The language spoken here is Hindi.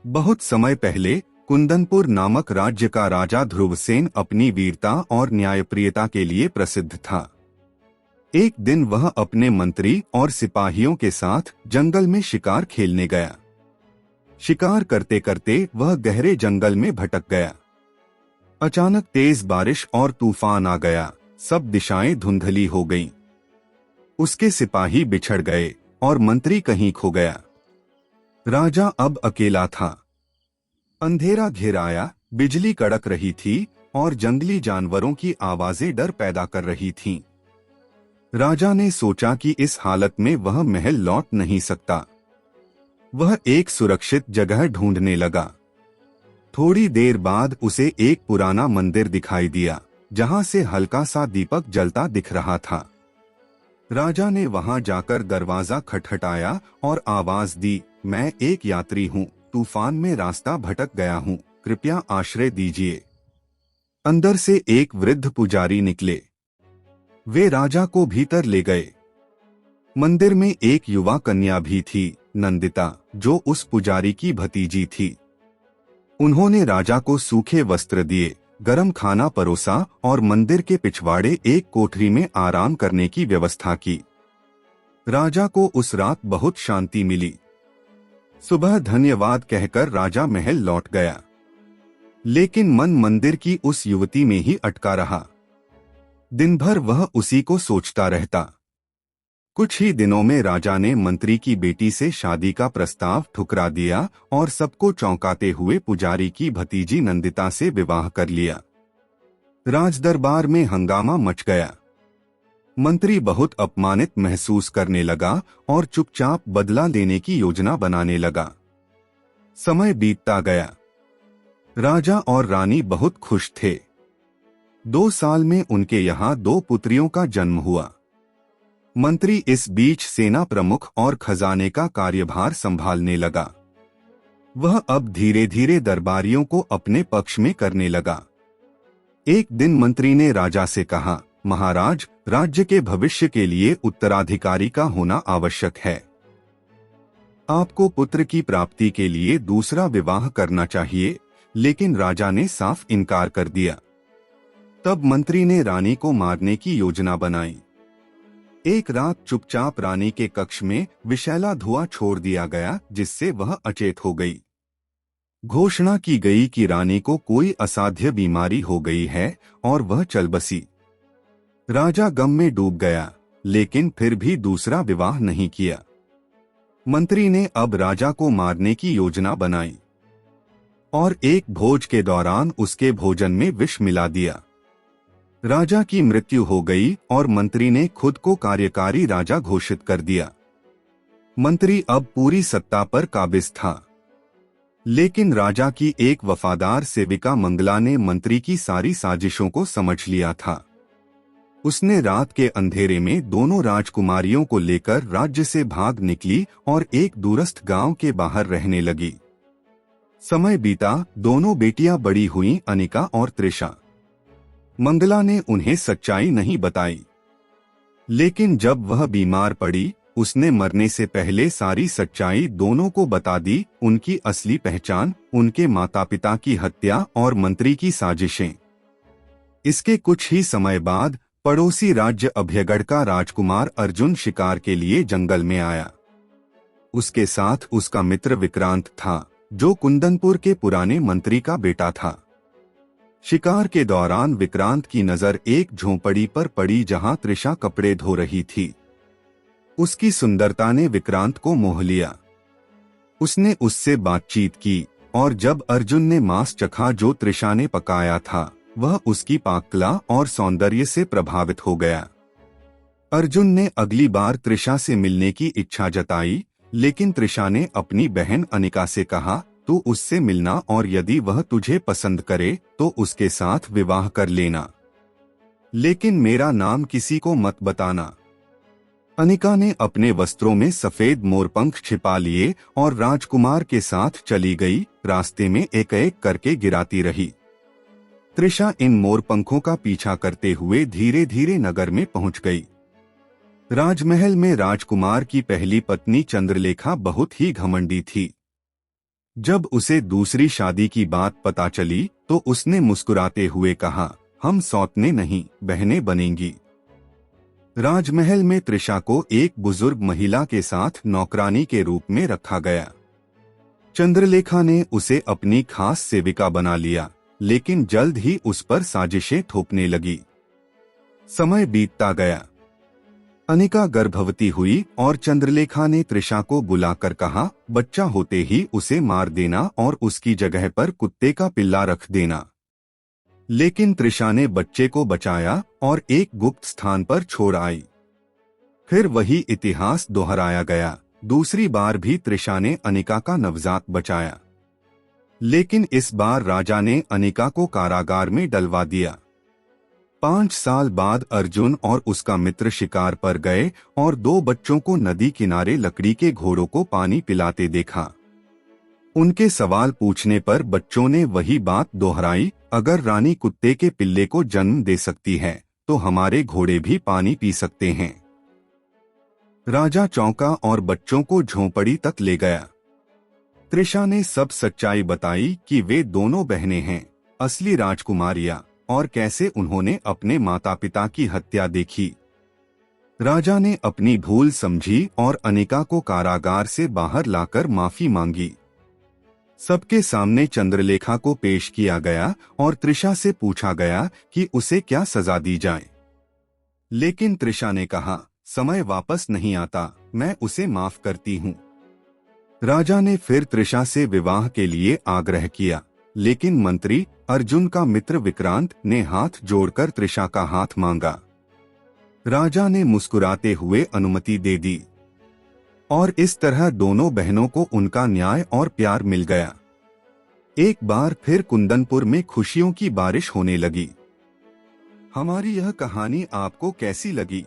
बहुत समय पहले कुंदनपुर नामक राज्य का राजा ध्रुवसेन अपनी वीरता और न्यायप्रियता के लिए प्रसिद्ध था। एक दिन वह अपने मंत्री और सिपाहियों के साथ जंगल में शिकार खेलने गया। शिकार करते करते वह गहरे जंगल में भटक गया। अचानक तेज बारिश और तूफान आ गया, सब दिशाएं धुंधली हो गईं। उसके सिपाही बिछड़ गए और मंत्री कहीं खो गया। राजा अब अकेला था। अंधेरा घिर आया, बिजली कड़क रही थी और जंगली जानवरों की आवाजें डर पैदा कर रही थीं। राजा ने सोचा कि इस हालत में वह महल लौट नहीं सकता। वह एक सुरक्षित जगह ढूंढने लगा। थोड़ी देर बाद उसे एक पुराना मंदिर दिखाई दिया, जहां से हल्का सा दीपक जलता दिख रहा था। राजा ने वहां जाकर दरवाजा खटखटाया और आवाज दी, मैं एक यात्री हूँ, तूफान में रास्ता भटक गया हूँ, कृपया आश्रय दीजिए। अंदर से एक वृद्ध पुजारी निकले। वे राजा को भीतर ले गए। मंदिर में एक युवा कन्या भी थी, नंदिता, जो उस पुजारी की भतीजी थी। उन्होंने राजा को सूखे वस्त्र दिए, गरम खाना परोसा और मंदिर के पिछवाड़े एक कोठरी में आराम करने की व्यवस्था की। राजा को उस रात बहुत शांति मिली। सुबह धन्यवाद कहकर राजा महल लौट गया, लेकिन मन मंदिर की उस युवती में ही अटका रहा। दिन भर वह उसी को सोचता रहता। कुछ ही दिनों में राजा ने मंत्री की बेटी से शादी का प्रस्ताव ठुकरा दिया और सबको चौंकाते हुए पुजारी की भतीजी नंदिता से विवाह कर लिया। राजदरबार में हंगामा मच गया। मंत्री बहुत अपमानित महसूस करने लगा और चुपचाप बदला लेने की योजना बनाने लगा। समय बीतता गया। राजा और रानी बहुत खुश थे। 2 साल में उनके यहाँ 2 पुत्रियों का जन्म हुआ। मंत्री इस बीच सेना प्रमुख और खजाने का कार्यभार संभालने लगा। वह अब धीरे धीरे दरबारियों को अपने पक्ष में करने लगा। एक दिन मंत्री ने राजा से कहा, महाराज, राज्य के भविष्य के लिए उत्तराधिकारी का होना आवश्यक है। आपको पुत्र की प्राप्ति के लिए दूसरा विवाह करना चाहिए। लेकिन राजा ने साफ इनकार कर दिया। तब मंत्री ने रानी को मारने की योजना बनाई। एक रात चुपचाप रानी के कक्ष में विषैला धुआं छोड़ दिया गया, जिससे वह अचेत हो गई। घोषणा की गई कि रानी को कोई असाध्य बीमारी हो गई है और वह चल बसी। राजा गम में डूब गया, लेकिन फिर भी दूसरा विवाह नहीं किया। मंत्री ने अब राजा को मारने की योजना बनाई और एक भोज के दौरान उसके भोजन में विष मिला दिया। राजा की मृत्यु हो गई और मंत्री ने खुद को कार्यकारी राजा घोषित कर दिया। मंत्री अब पूरी सत्ता पर काबिज था। लेकिन राजा की एक वफादार सेविका मंगला ने मंत्री की सारी साजिशों को समझ लिया था। उसने रात के अंधेरे में दोनों राजकुमारियों को लेकर राज्य से भाग निकली और एक दूरस्थ गांव के बाहर रहने लगी। समय बीता, दोनों बेटियां बड़ी हुईं, अनिका और त्रिशा। मंगला ने उन्हें सच्चाई नहीं बताई, लेकिन जब वह बीमार पड़ी, उसने मरने से पहले सारी सच्चाई दोनों को बता दी। उनकी असली पहचान, उनके माता पिता की हत्या और मंत्री की साजिशें। इसके कुछ ही समय बाद पड़ोसी राज्य अभयगढ़ का राजकुमार अर्जुन शिकार के लिए जंगल में आया। उसके साथ उसका मित्र विक्रांत था, जो कुंदनपुर के पुराने मंत्री का बेटा था। शिकार के दौरान विक्रांत की नजर एक झोंपड़ी पर पड़ी, जहां त्रिशा कपड़े धो रही थी। उसकी सुंदरता ने विक्रांत को मोह लिया। उसने उससे बातचीत की और जब अर्जुन ने मांस चखा जो त्रिशा ने पकाया था, वह उसकी पाक-कला और सौंदर्य से प्रभावित हो गया। अर्जुन ने अगली बार त्रिशा से मिलने की इच्छा जताई, लेकिन त्रिशा ने अपनी बहन अनिका से कहा, तू उससे मिलना और यदि वह तुझे पसंद करे तो उसके साथ विवाह कर लेना, लेकिन मेरा नाम किसी को मत बताना। अनिका ने अपने वस्त्रों में सफेद मोरपंख छिपा लिए और राजकुमार के साथ चली गई। रास्ते में एक एक करके गिराती रही। त्रिशा इन मोरपंखों का पीछा करते हुए धीरे धीरे नगर में पहुंच गई। राजमहल में राजकुमार की पहली पत्नी चंद्रलेखा बहुत ही घमंडी थी। जब उसे दूसरी शादी की बात पता चली तो उसने मुस्कुराते हुए कहा, हम सौतने नहीं बहनें बनेंगी। राजमहल में त्रिशा को एक बुजुर्ग महिला के साथ नौकरानी के रूप में रखा गया। चंद्रलेखा ने उसे अपनी खास सेविका बना लिया, लेकिन जल्द ही उस पर साजिशें थोपने लगी। समय बीतता गया। अनिका गर्भवती हुई और चंद्रलेखा ने त्रिशा को बुलाकर कहा, बच्चा होते ही उसे मार देना और उसकी जगह पर कुत्ते का पिल्ला रख देना। लेकिन त्रिशा ने बच्चे को बचाया और एक गुप्त स्थान पर छोड़ आई। फिर वही इतिहास दोहराया गया। दूसरी बार भी त्रिशा ने अनिका का नवजात बचाया, लेकिन इस बार राजा ने अनिका को कारागार में डलवा दिया। 5 साल बाद अर्जुन और उसका मित्र शिकार पर गए और 2 बच्चों को नदी किनारे लकड़ी के घोड़ों को पानी पिलाते देखा। उनके सवाल पूछने पर बच्चों ने वही बात दोहराई, अगर रानी कुत्ते के पिल्ले को जन्म दे सकती है तो हमारे घोड़े भी पानी पी सकते हैं। राजा चौंका और बच्चों को झोंपड़ी तक ले गया। त्रिशा ने सब सच्चाई बताई कि वे दोनों बहनें हैं, असली राजकुमारियां, और कैसे उन्होंने अपने माता पिता की हत्या देखी। राजा ने अपनी भूल समझी और अनिका को कारागार से बाहर लाकर माफी मांगी। सबके सामने चंद्रलेखा को पेश किया गया और त्रिशा से पूछा गया कि उसे क्या सजा दी जाए। लेकिन त्रिशा ने कहा, समय वापस नहीं आता, मैं उसे माफ करती हूँ। राजा ने फिर त्रिशा से विवाह के लिए आग्रह किया, लेकिन मंत्री अर्जुन का मित्र विक्रांत ने हाथ जोड़कर त्रिशा का हाथ मांगा। राजा ने मुस्कुराते हुए अनुमति दे दी और इस तरह दोनों बहनों को उनका न्याय और प्यार मिल गया। एक बार फिर कुंदनपुर में खुशियों की बारिश होने लगी। हमारी यह कहानी आपको कैसी लगी?